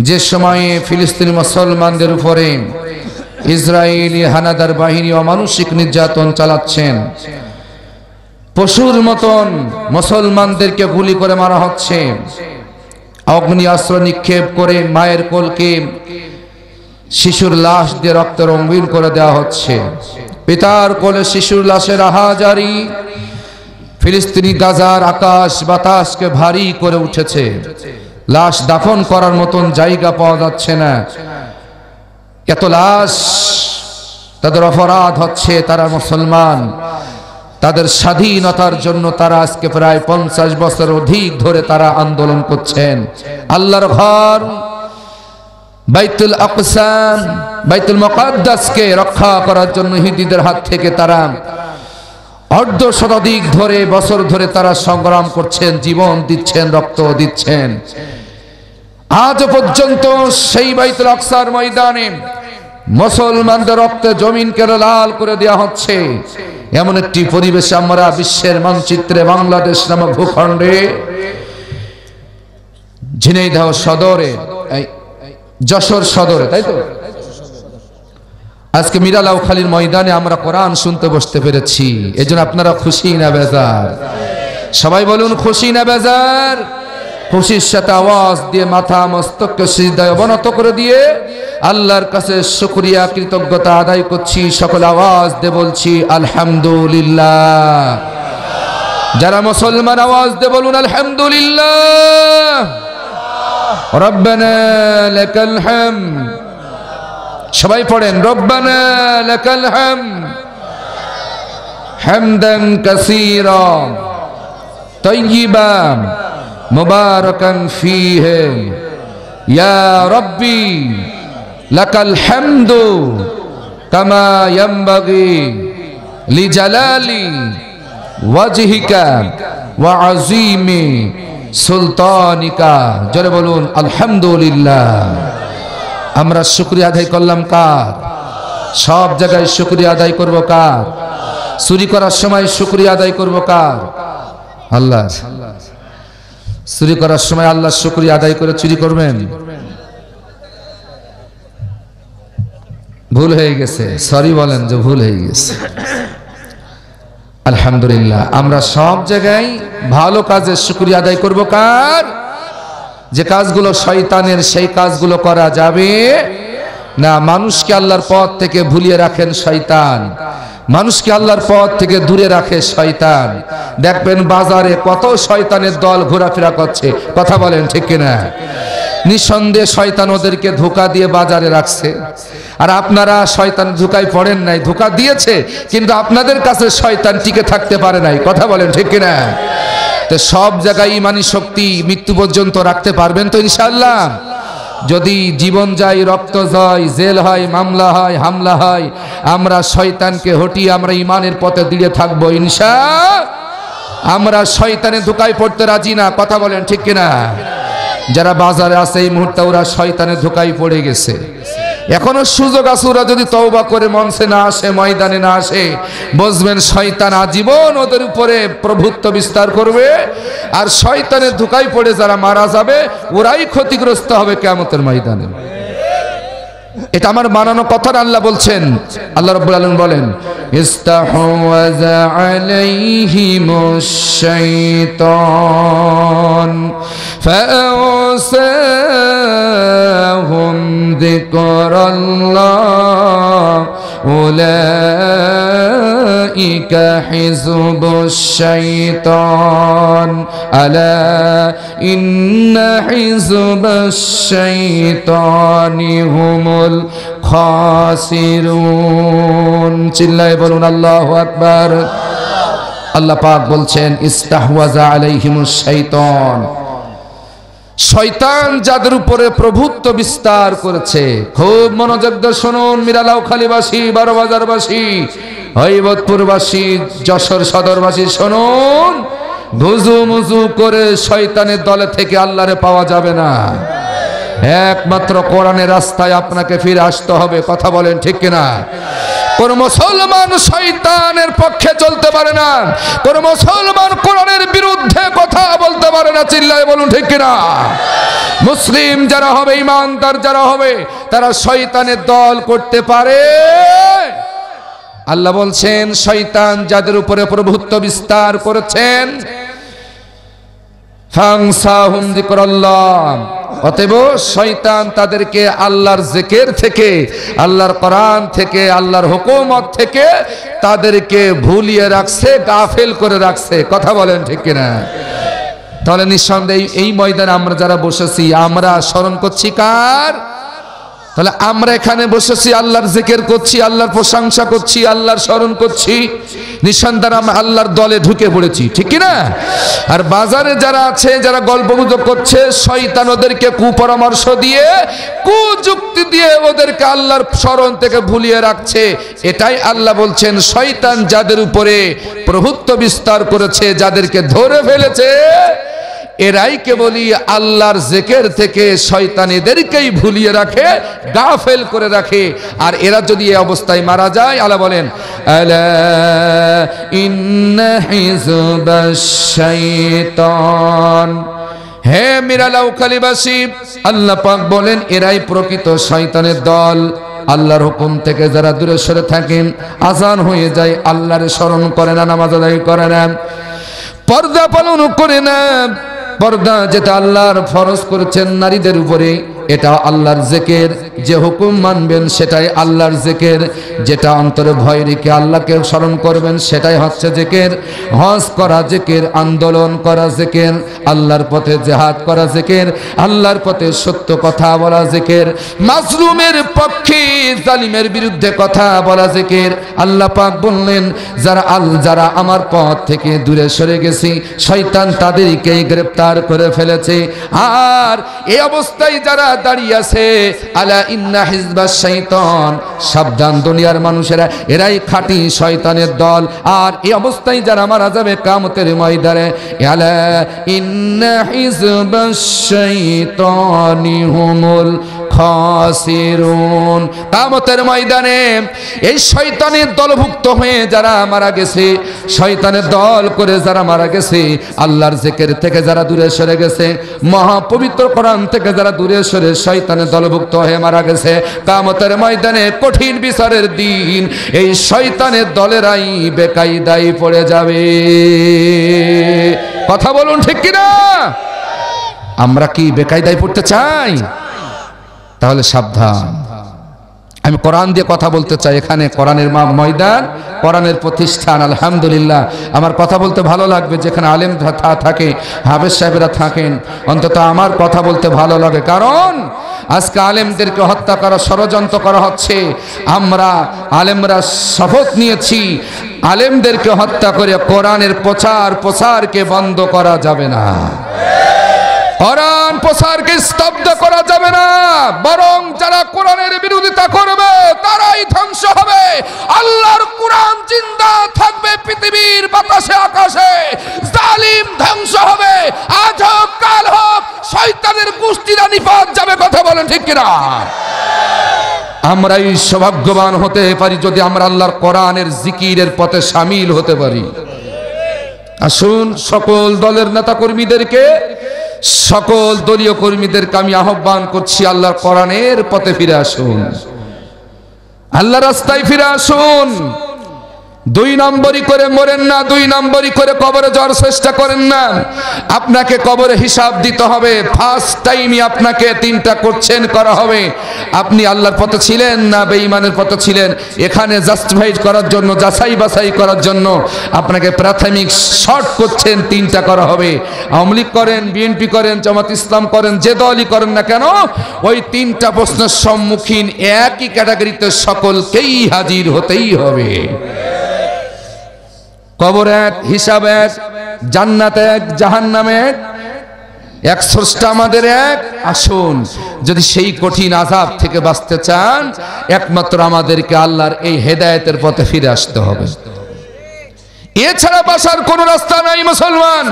যে সময়ে ফিলিস্তিনি মুসলমানদের উপরে ইসরায়েলি হানাদার বাহিনী অমানুষিক নির্যাতন চালাচ্ছেন, পশুর মতন মুসলমানদেরকে গুলি করে মারা হচ্ছে, অগ্নিয়াস্ত্র নিক্ষেপ করে মায়ের কোলকে শিশুর লাশ দিয়ে রক্তে রঙিন করে দেওয়া হচ্ছে, পিতার কোলে শিশুর লাশের আহাজারি, ফিলিস্তিনি গাজার আকাশ বাতাসকে ভারী করে উঠেছে, লাশ দাফন করার মতন জায়গা পাওয়া যাচ্ছে না, এত লাশ, তাদের অপরাধ হচ্ছে। তারা মুসলমান, তাদের স্বাধীনতার জন্য তারা আজকে প্রায় 50 বছর অধিক ধরে তারা আন্দোলন করছেন। আল্লাহর ঘর বাইতুল আকসা, বাইতুল মুকাদ্দাসকে রক্ষা করার জন্য ইহুদিদের হাত থেকে তারা অর্ধ শতাধিক ধরে বছর ধরে তারা সংগ্রাম করছেন, জীবন দিচ্ছেন, রক্ত দিচ্ছেন। আজ পর্যন্ত সেই বাইতুল আকসার ময়দানে মুসলমানদের রক্তে জমিনকে লাল করে দেওয়া হচ্ছে। এমন একটি পরিবেশে আমরা বিশ্বের মানচিত্রে বাংলাদেশ নামক ভূখণ্ডে ঝিনাইদহ সদরে, যশোর সদরে, তাই তো আজকে মিরালাউখালীর ময়দানে আমরা কোরআন শুনতে বসতে পেরেছি। এজন্য আপনারা খুশি না বেজার? সবাই বলুন খুশি না বেজার? খুশির সাথে আওয়াজ দিয়ে মাথা মস্তককে সিজদায় অবনত করে দিয়ে আল্লাহর কাছে শুকরিয়া কৃতজ্ঞতা আদায় করছি। সকল আওয়াজ দিয়ে বলছি আলহামদুলিল্লাহ। যারা মুসলমান আওয়াজ দিয়ে বলুন আলহামদুলিল্লাহ। রব্বানা লাকাল হামদ। সবাই পড়েন রব্বানা লাকাল হামদ হামদান কাসীরা তাইয়িবান মুবারাকান ফীহি ইয়া রাব্বি লাকাল হামদু কামা ইয়ানবাগি লিজালালি ওয়াজহিকা ওয়া আযীমি সুলতানিকা। জোরে বলুন আলহামদুলিল্লাহ। আমরা শুকরিয়া আদায় করলাম কার? সব জায়গায় শুকরিয়া আদায় করব কার? চুরি করার সময় শুকরিয়া আদায় করব কার? আল্লাহ। চুরি করার সময় আল্লাহ শুকরিয়া আদায় করে চুরি করবেন? ভুল হয়ে গেছে, সরি বলেন যে ভুল হয়ে গেছে। আলহামদুলিল্লাহ। আমরা সব জায়গায় ভালো কাজের শুকরিয়া আদায় করব কার? যে কাজগুলো শয়তানের সেই কাজগুলো করা যাবে না। মানুষকে আল্লাহর পথ থেকে ভুলিয়ে রাখেন শয়তান, মানুষকে আল্লাহর পথ থেকে দূরে রাখে শয়তান। দেখবেন বাজারে কত শয়তানের দল ঘোরাফেরা করছে, কথা বলেন ঠিক কিনা? নিঃসন্দেহে শয়তান ওদেরকে ধোঁকা দিয়ে বাজারে রাখছে, আর আপনারা শয়তান ধোঁকায় পড়েন নাই, ধোঁকা দিয়েছে কিন্তু আপনাদের কাছে শয়তান টিকে থাকতে পারে নাই, কথা বলেন ঠিক কিনা? তো সব জায়গায় ইমানি শক্তি মৃত্যু পর্যন্ত রাখতে পারবেন তো ইনশাআল্লাহ? যদি জীবন যায়, রক্ত যায়, জেল হয়, মামলা হয়, হামলা হয়, আমরা শয়তানকে হটিয়ে আমরা ইমানের পথে দৃঢ় থাকবো ইনশাআল্লাহ। আমরা শয়তানের ধোঁকায় পড়তে রাজি না, কথা বলেন ঠিক কিনা? যারা বাজারে আছে এই মুহূর্তে ওরা শয়তানের ধোঁকায় পড়ে গেছে। এখনো সুযোগ আছে, ওরা যদি তওবা করে মঞ্চে না আসে, ময়দানে না আসে, বুঝবেন শয়তান আজীবন ওদের উপরে প্রভুত্ব বিস্তার করবে। আর শয়তানের ধোঁকায় পড়ে যারা মারা যাবে ওরাই ক্ষতিগ্রস্ত হবে কিয়ামতের ময়দানে। এটা আমার বানানো কথা না, আল্লাহ বলছেন। আল্লাহ রাব্বুল আলামিন বলেন ইস্তাহওয়াযা আলাইহিমুশ শাইতান ফাআসাহুম যিকরাল্লাহ উলাইকা হিজবুশ শাইতান আলা ইন্না হিজবাশ শাইতানি হুমুল খাসিরুন। চিল্লায়ে বলুন আল্লাহু আকবার। আল্লাহ পাক বলছেন ইস্তাহওয়াযা আলাইহিমুশ শাইতান, শয়তান যাদের উপরে প্রভুত্ব বিস্তার করেছে। খুব মনোযোগ দিয়ে শুনুন মিরালাউখালীবাসী, বারোবাজারবাসী, হৈবতপুরবাসী, যশোর সদরবাসী, শুনুন। ঘুজু মুজু করে শয়তানের দলে থেকে আল্লাহরে পাওয়া যাবে না। একমাত্র কোরআনের রাস্তায় আপনাকে ফিরে আসতে হবে, কথা বলেন ঠিক কিনা? কোন মুসলমান শয়তানের পক্ষে চলতে পারে না, কোন মুসলমান কোরআনের বিরুদ্ধে কথা বলতে পারে না। চিল্লায় বলুন ঠিক কিনা? মুসলিম যারা হবে, ইমানদার যারা হবে, তারা শয়তানের দল করতে পারে। আল্লাহ বলছেন শয়তান যাদের উপরে প্রভুত্ব বিস্তার করেছেন, ফাংসাহুম যিকরাল্লাহ, অতএব শয়তান তাদেরকে আল্লাহর জিকির থেকে, আল্লাহর কোরআন থেকে, আল্লাহর হুকুমত থেকে তাদেরকে ভুলিয়ে রাখছে, গাফেল করে রাখছে। কথা বলেন ঠিক কিনা? তাহলে নিঃসন্দেহে এই ময়দানে আমরা যারা বসেছি, আমরা স্মরণ করছি কার? তাহলে আমরা এখানে বসেছি, আল্লাহর জিকির করছি, আল্লাহর প্রশংসা করছি, আল্লাহর স্মরণ করছি, নিঃসন্দেহে আমরা আল্লাহর দলে ঢুকে পড়েছি, ঠিক কি না? আর বাজারে যারা আছে, যারা গল্পগুজব করছে, শয়তান ওদেরকে কুপরামর্শ দিয়ে, কুযুক্তি দিয়ে ওদেরকে আল্লাহর স্মরণ থেকে ভুলিয়ে রাখছে। এটাই আল্লাহ বলছেন শয়তান যাদের উপরে প্রভুত্ব বিস্তার করেছে, যাদেরকে ধরে ফেলেছে, এরাই কেবলই আল্লাহর জিকির থেকে শয়তান এদেরকেই ভুলিয়ে রাখে, গাফেল করে রাখে। আর এরা যদি এই অবস্থায় মারা যায়, আল্লাহ বলেন আলা ইন্না হিজবাশ শাইতান, হে মিরালাউখালীবাসী, আল্লাহ পাক বলেন এরাই প্রকৃত শয়তানের দল। আল্লাহর হুকুম থেকে যারা দূরে সরে থাকেন, আজান হয়ে যায়, আল্লাহর স্মরণ করে না, নামাজ আদায় করে না, পর্দা পালন করে না। পর্দা যেটা আল্লাহর ফরজ করেছেন নারীদের উপরে, এটা আল্লাহর জিকির। যে হুকুম মানবেন সেটাই আল্লাহর জিকির। যেটা অন্তরে ভয় রেখে আল্লাহকে স্মরণ করবেন সেটাই হচ্ছে জিকির। হজ করা জিকির, আন্দোলন করা জিকির, আল্লাহর পথে জিহাদ করা জিকির, আল্লাহর পথে সত্য কথা বলা জিকির, মাজলুমের পক্ষে জালিমের বিরুদ্ধে কথা বলা জিকির। আল্লাহ পাক বললেন যারা আমার পথ থেকে দূরে সরে গেছে, শয়তান তাদেরকেই গ্রেফতার করে ফেলেছে। আর এই অবস্থায় যারা দাঁড়িয়ে আছে, আলা ইন্না হিজবাশ শাইতান, সাবধান দুনিয়ার মানুষেরা, এরাই খাঁটি শয়তানের দল। আর এই অবস্থায় যারা মারা যাবে কিয়ামতের ময়দানে, আলা ইন্না হিজবাশ শাইতানি হুমুল খাসিরুন, কিয়ামতের ময়দানে এই শয়তানের দলভুক্ত হয়ে যারা মারা গেছে, শয়তানের দল করে যারা মারা গেছে, আল্লাহর জিকির থেকে যারা দূরে সরে গেছে, মহাপবিত্র কোরআন থেকে যারা দূরে সরে শয়তানের দলভুক্ত হয়ে মারা গেছে, কিয়ামতের ময়দানে কঠিন বিচারের দিন এই শয়তানের দলেরাই বেকায়দায় পড়ে যাবে। কথা বলুন ঠিক কিনা? আমরা কি বেকায়দায় পড়তে চাই? তাহলে সাবধান। আমি কোরআন দিয়ে কথা বলতে চাই। এখানে কোরআনের ময়দান, কোরআনের প্রতিষ্ঠান। আলহামদুলিল্লাহ, আমার কথা বলতে ভালো লাগবে যেখানে আলেম থাকে, হাফেজ সাহেবরা থাকেন, অন্তত আমার কথা বলতে ভালো লাগে। কারণ আজকে আলেমদেরকে হত্যা করা ষড়যন্ত্র করা হচ্ছে। আমরা আলেমরা শপথ নিয়েছি, আলেমদেরকে হত্যা করে কোরআনের প্রচারকে বন্ধ করা যাবে না, কোরআন প্রচারকে স্তব্ধ করা যাবে না। বরং যারা কোরআনের বিরোধিতা করবে তারাই ধ্বংস হবে। আল্লাহর কোরআন জিন্দা থাকবে পৃথিবীর বাতাসে আকাশে, জালিম ধ্বংস হবে। আজ হোক কাল হোক শয়তানের গোষ্ঠীরা নিপাত যাবে। কথা বলেন ঠিক কিনা? আমরাই সৌভাগ্যবান হতে পারি যদি আমরা আল্লাহর কোরআনের জিকিরের পথে শামিল হতে পারি। আসুন সকল দলের নেতা কর্মীদেরকে, সকল দলীয় কর্মীদেরকে আমি আহ্বান করছি, আল্লাহর কোরআনের পথে ফিরে আসুন, আল্লাহর রাস্তায় ফিরে আসুন। 2 নম্বরই করে মরেন না, 2 নম্বরই করে কবরে যাওয়ার চেষ্টা করেন না। আপনাকে কবরে হিসাব দিতে হবে। ফার্স্ট টাইমই আপনাকে 3টা কোশ্চেন করা হবে। আপনি আল্লাহর পথে ছিলেন না বেঈমানের পথে ছিলেন, এখানে জাস্টিফাই করার জন্য, যাচাই বাছাই করার জন্য আপনাকে প্রাথমিক শর্ট কোশ্চেন 3টা করা হবে। আওয়ামী লীগ করেন, বিএনপি করেন, জামাত ইসলাম করেন, যে দলই করেন না কেন, ওই 3টা প্রশ্নের সম্মুখীন একই ক্যাটাগরিতে সকলকেই হাজির হতেই হবে। কবর এক, হিসাব এক, জান্নাত এক, জাহান্নাম এক, এক স্রষ্টা আমাদের এক। আসুন, যদি সেই কঠিন আযাব থেকে বাঁচতে চান, একমাত্র আমাদেরকে আল্লাহর এই হেদায়েতের পথে ফিরে আসতে হবে। এছাড়া বাঁচার কোনো রাস্তা নাই মুসলমান।